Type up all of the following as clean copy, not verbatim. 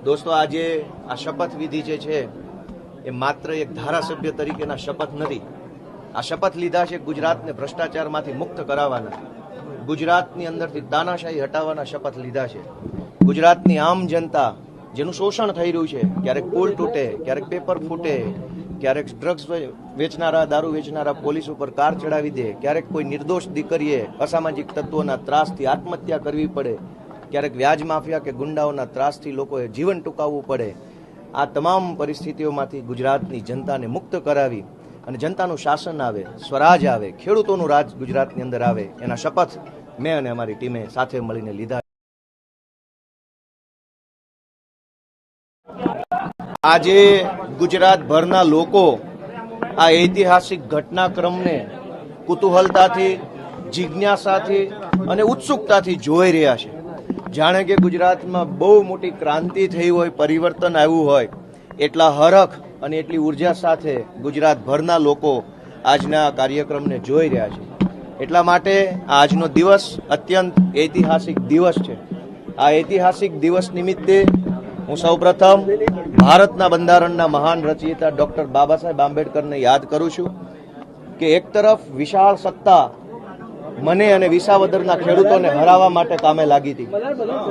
દોસ્તો, આજે આ શપથવિધિ જે છે એ માત્ર એક ધારાસભ્ય તરીકેના શપથ નથી. આ શપથ લીધા છે ગુજરાતને ભ્રષ્ટાચારમાંથી મુક્ત કરાવવાના, ગુજરાતની અંદરથી તાનાશાહી હટાવવાના શપથ લીધા છે. ગુજરાતની આમ જનતા જેનું શોષણ થઈ રહ્યું છે, ક્યારેક પુલ તૂટે, ક્યારેક પેપર ફૂટે, ક્યારેક ડ્રગ્સ વેચનારા, દારૂ વેચનારા પોલીસ ઉપર કાર ચડાવી દે, ક્યારેક કોઈ નિર્દોષ દીકરીએ અસામાજિક તત્વોના ત્રાસથી આત્મહત્યા કરવી પડે, ક્યારેક વ્યાજ માફિયા કે ગુંડાઓના ત્રાસથી લોકોએ જીવન ટૂંકાવવું પડે. આ તમામ પરિસ્થિતિઓમાંથી ગુજરાતની જનતાને મુક્ત કરાવી અને જનતાનું શાસન આવે, સ્વરાજ આવે, ખેડૂતોનું રાજ ગુજરાતની અંદર આવે, એના શપથ મેં અને અમારી ટીમે સાથે મળીને લીધા. આજે ગુજરાતભરના લોકો આ ઐતિહાસિક ઘટનાક્રમને કુતૂહલતાથી, જિજ્ઞાસાથી અને ઉત્સુકતાથી જોઈ રહ્યા છે. જાણે કે ગુજરાતમાં બહુ મોટી ક્રાંતિ થઈ હોય, પરિવર્તન આવ્યું હોય, એટલા હરખ અને એટલી ઉર્જા સાથે ગુજરાતભરના લોકો આજના કાર્યક્રમને જોઈ રહ્યા છે. એટલા માટે આજનો દિવસ અત્યંત ઐતિહાસિક દિવસ છે. આ ઐતિહાસિક દિવસ નિમિત્તે હું સૌપ્રથમ ભારતના બંધારણના મહાન રચયિતા ડોક્ટર બાબા સાહેબ આંબેડકરને યાદ કરું છું કે એક તરફ વિશાળ સત્તા મને અને વિસાવદરના ખેડૂતોને હરાવવા માટે કામે લાગી હતી,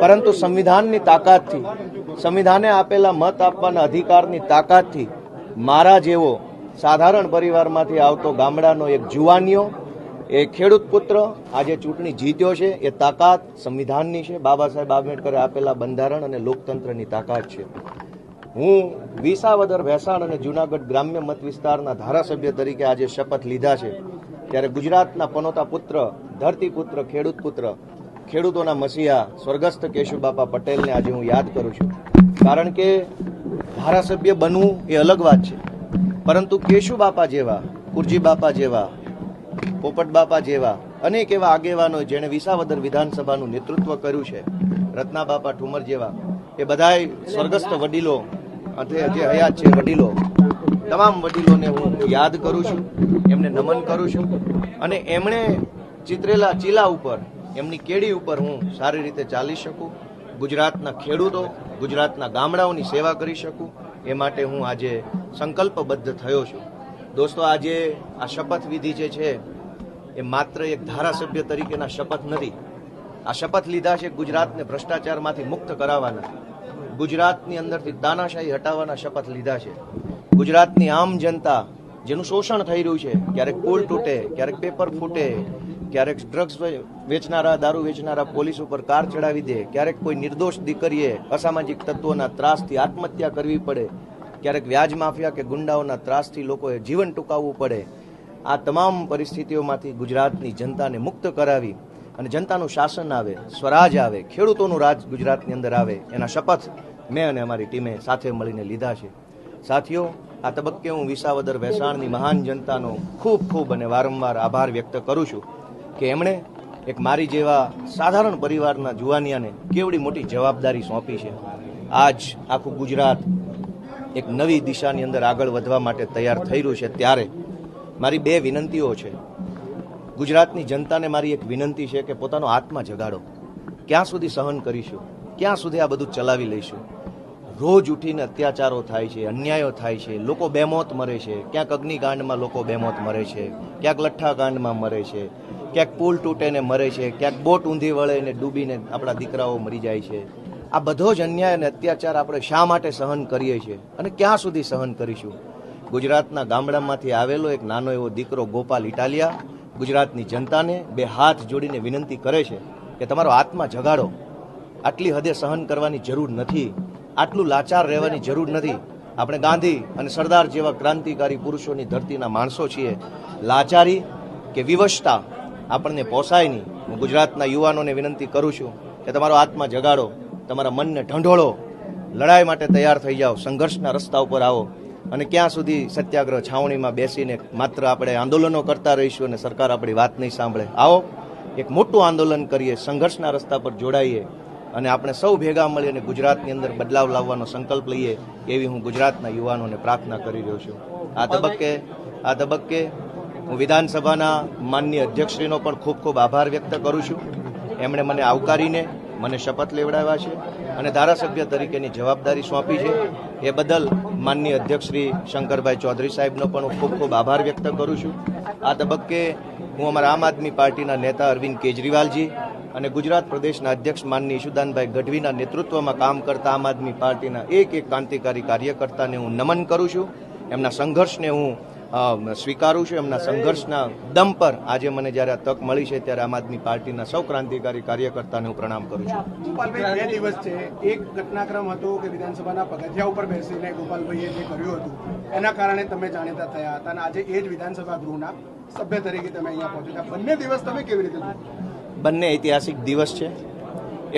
પરંતુ સંવિધાનની તાકાતથી, સંવિધાને આપેલા મત આપવાના અધિકારની તાકાતથી મારા જેવો સાધારણ પરિવારમાંથી આવતો ગામડાનો એક જુવાનીઓ, એ ખેડૂત પુત્ર આજે ચૂંટણી જીત્યો છે. એ તાકાત સંવિધાનની છે, બાબા સાહેબ આંબેડકરે આપેલા બંધારણ અને લોકતંત્રની તાકાત છે. હું વિસાવદર, ભેસાણ અને જૂનાગઢ ગ્રામ્ય મત વિસ્તારના ધારાસભ્ય તરીકે આજે શપથ લીધા છે, ત્યારે ગુજરાતના પનોતા પુત્ર, ધરતીપુત્ર, ખેડૂત પુત્ર, ખેડૂતોના મસીહા સ્વર્ગસ્થ કેશુબાપા પટેલને આજે હું યાદ કરું છું. કારણ કે ધારાસભ્ય બનવું એ અલગ વાત છે, પરંતુ કેશુબાપા જેવા, કુરજી બાપા જેવા, પોપટ બાપા જેવા અનેક એવા આગેવાનો જેણે વિસાવદર વિધાનસભાનું નેતૃત્વ કર્યું છે, રત્ના બાપા ઠુમર જેવા, એ બધાય સ્વર્ગસ્થ વડીલો, જે હયાત છે વડીલો, તમામ વડીલોને હું યાદ કરું છું, એમને નમન કરું છું. અને એમણે ચિતરેલા ચીલા ઉપર, એમની કેડી ઉપર હું સારી રીતે ચાલી શકું, ગુજરાતના ખેડૂતો, ગુજરાતના ગામડાઓની સેવા કરી શકું, એ માટે હું આજે સંકલ્પબદ્ધ થયો છું. દોસ્તો, આજે આ શપથવિધિ જે છે એ માત્ર એક ધારાસભ્ય તરીકેના શપથ નથી. આ શપથ લીધા છે ગુજરાતને ભ્રષ્ટાચારમાંથી મુક્ત કરાવવાના, ગુજરાતની અંદરથી તાનાશાહી હટાવવાના શપથ લીધા છે. ગુજરાતની આમ જનતા જેનું શોષણ થઈ રહ્યું છે, ક્યારેક પુલ તૂટે, ક્યારેક પેપર ફૂટે, ક્યારેક ડ્રગ્સ વેચનારા, દારૂ વેચનારા પોલીસ ઉપર કાર ચડાવી દે, ક્યારેક કોઈ નિર્દોષ દીકરીએ અસામાજિક તત્વોના ત્રાસથી આત્મહત્યા કરવી પડે, ક્યારેક વ્યાજ માફિયા કે ગુંડાઓના ત્રાસથી લોકોએ જીવન ટૂંકાવવું પડે. આ તમામ પરિસ્થિતિઓમાંથી ગુજરાતની જનતાને મુક્ત કરાવી અને જનતાનું શાસન આવે, સ્વરાજ આવે, ખેડૂતોનું રાજ ગુજરાતની અંદર આવે, એના શપથ મેં અને અમારી ટીમે સાથે મળીને લીધા છે. સાથીઓ, આ તબક્કે હું વિસાવદર ભેસાણની મહાન જનતાનો ખૂબ ખૂબ અને વારંવાર આભાર વ્યક્ત કરું છું કે એમણે એક મારી જેવા સાધારણ પરિવારના જુવાનિયાને કેવડી મોટી જવાબદારી સોંપી છે. આજ આખું ગુજરાત એક નવી દિશાની અંદર આગળ વધવા માટે તૈયાર થઈ રહ્યું છે. ત્યારે મારી બે વિનંતીઓ છે. ગુજરાતની જનતાને મારી એક વિનંતી છે કે પોતાનો આત્મા જગાડો. ક્યાં સુધી સહન કરીશું? ક્યાં સુધી આ બધું ચલાવી લઈશું? રોજ ઉઠીને અત્યાચારો થાય છે, અન્યાયો થાય છે, લોકો બેમોત મરે છે. ક્યાંક અગ્નિકાંડમાં લોકો બેમોત મરે છે, ક્યાંક લઠ્ઠાકાંડમાં મરે છે, ક્યાંક પુલ તૂટેને મરે છે, ક્યાંક બોટ ઊંધી વળે ને ડૂબીને આપણા દીકરાઓ મરી જાય છે. આ બધો જ અન્યાય અને અત્યાચાર આપણે શા માટે સહન કરીએ છીએ અને ક્યાં સુધી સહન કરીશું? ગુજરાતના ગામડામાંથી આવેલો એક નાનો એવો દીકરો ગોપાલ ઇટાલિયા ગુજરાતની જનતાને બે હાથ જોડીને વિનંતી કરે છે કે તમારો આત્મા જગાડો. આટલી હદે સહન કરવાની જરૂર નથી, આટલું લાચાર રહેવાની જરૂર નથી. આપણે ગાંધી અને સરદાર જેવા ક્રાંતિકારી પુરુષોની ધરતીના માણસો છીએ. લાચારી કે વિવશતા આપણને પોસાય નહીં. હું ગુજરાતના યુવાનોને વિનંતી કરું છું કે તમારો આત્મા જગાડો, તમારા મનને ઢંઢોળો, લડાઈ માટે તૈયાર થઈ જાઓ, સંઘર્ષના રસ્તા ઉપર આવો. અને ક્યાં સુધી સત્યાગ્રહ છાવણીમાં બેસીને માત્ર આપણે આંદોલનો કરતા રહીશું અને સરકાર આપણી વાત નહીં સાંભળે? આવો એક મોટું આંદોલન કરીએ, સંઘર્ષના રસ્તા પર જોડાઈએ અને આપણે સૌ ભેગા મળી અને ગુજરાતની અંદર બદલાવ લાવવાનો સંકલ્પ લઈએ, એવી હું ગુજરાતના યુવાનોને પ્રાર્થના કરી રહ્યો છું. આ તબક્કે હું વિધાનસભાના માનનીય અધ્યક્ષશ્રીનો પણ ખૂબ ખૂબ આભાર વ્યક્ત કરું છું. એમણે મને આવકારીને મને શપથ લેવડાવ્યા છે અને ધારાસભ્ય તરીકેની જવાબદારી સોંપી છે. એ બદલ માનનીય અધ્યક્ષ શ્રી શંકરભાઈ ચૌધરી સાહેબનો પણ હું ખૂબ ખૂબ આભાર વ્યક્ત કરું છું. આ તબક્કે હું અમારા આમ આદમી પાર્ટીના નેતા અરવિંદ કેજરીવાલજી અને ગુજરાત પ્રદેશના અધ્યક્ષ માનની ઈશુદાનભાઈ ગઢવીના નેતૃત્વમાં કામ કરતા આમ આદમી પાર્ટીના એક ક્રાંતિકારી કાર્યકર્તાને હું નમન કરું છું. એમના સંઘર્ષને હું સ્વીકારું છું. એમના સંઘર્ષના દમ પર આજે મને જ્યારે આ તક મળી છે ત્યારે આમ આદમી પાર્ટીના સૌ ક્રાંતિકારી કાર્યકર્તાને હું પ્રણામ કરું છું. ગોપાલભાઈ, 2 દિવસ છે, એક ઘટનાક્રમ હતો કે વિધાનસભાના પગથિયા ઉપર બેસીને ગોપાલભાઈએ જે કર્યું હતું એના કારણે તમે જાણીતા થયા હતા અને આજે એ જ વિધાનસભા ગૃહના સભ્ય તરીકે તમે અહીંયા પહોંચ્યા. 2 દિવસ તમે કેવી રીતે જુઓ? બંને ઐતિહાસિક દિવસ છે.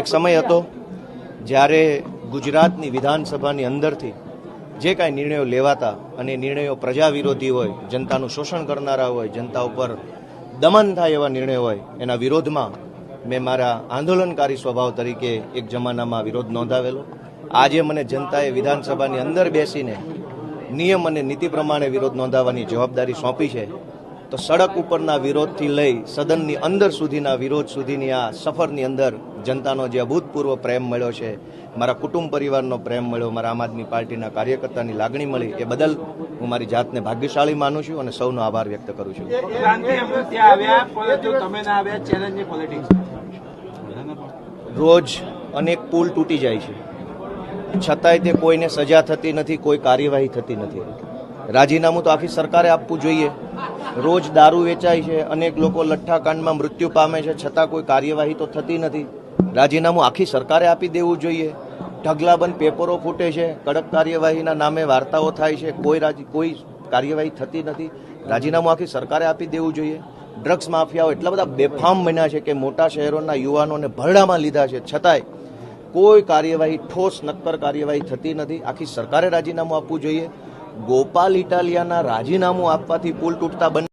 એક સમય હતો જ્યારે ગુજરાતની વિધાનસભાની અંદરથી જે કાંઈ નિર્ણયો લેવાતા અને નિર્ણયો પ્રજા વિરોધી હોય, જનતાનું શોષણ કરનારા હોય, જનતા ઉપર દમન થાય એવા નિર્ણયો હોય, એના વિરોધમાં મેં મારા આંદોલનકારી સ્વભાવ તરીકે એક જમાનામાં વિરોધ નોંધાવેલો. આજે મને જનતાએ વિધાનસભાની અંદર બેસીને નિયમ અને નીતિ પ્રમાણે વિરોધ નોંધાવવાની જવાબદારી સોંપી છે. તો સડક ઉપરના વિરોધથી લઈ સદનની અંદર સુધીના વિરોધ સુધીની આ સફરની અંદર જનતાનો જે અભૂતપૂર્વ પ્રેમ મળ્યો છે, મારા કુટુંબ પરિવારનો પ્રેમ મળ્યો, મારા આમ આદમી પાર્ટીના કાર્યકર્તાની લાગણી મળી, એ બદલ હું મારી જાતને ભાગ્યશાળી માનું છું અને સૌનો આભાર વ્યક્ત કરું છું. રોજ અનેક પુલ તૂટી જાય છે, છતાંય તે કોઈને સજા થતી નથી, કોઈ કાર્યવાહી થતી નથી. રાજીનામું તો આખી સરકારે આપવું જોઈએ. રોજ દારૂ વેચાય છે, અનેક લોકો લઠ્ઠાકાંડમાં મૃત્યુ પામે છે, છતાં કોઈ કાર્યવાહી તો થતી નથી. રાજીનામું આખી સરકારે આપી દેવું જોઈએ. ઢગલાબંધ પેપરો ફૂટે છે, કડક કાર્યવાહીના નામે વાર્તાઓ થાય છે, કોઈ કાર્યવાહી થતી નથી. રાજીનામું આખી સરકારે આપી દેવું જોઈએ. ડ્રગ્સ માફિયાઓ એટલા બધા બેફામ બન્યા છે કે મોટા શહેરોના યુવાનોને ભરડામાં લીધા છે, છતાંય કોઈ કાર્યવાહી, ઠોસ નક્કર કાર્યવાહી થતી નથી. આખી સરકારે રાજીનામું આપવું જોઈએ. ગોપાલ ઇટાલિયાના રાજીનામું આપવાથી પુલ તૂટતા બંને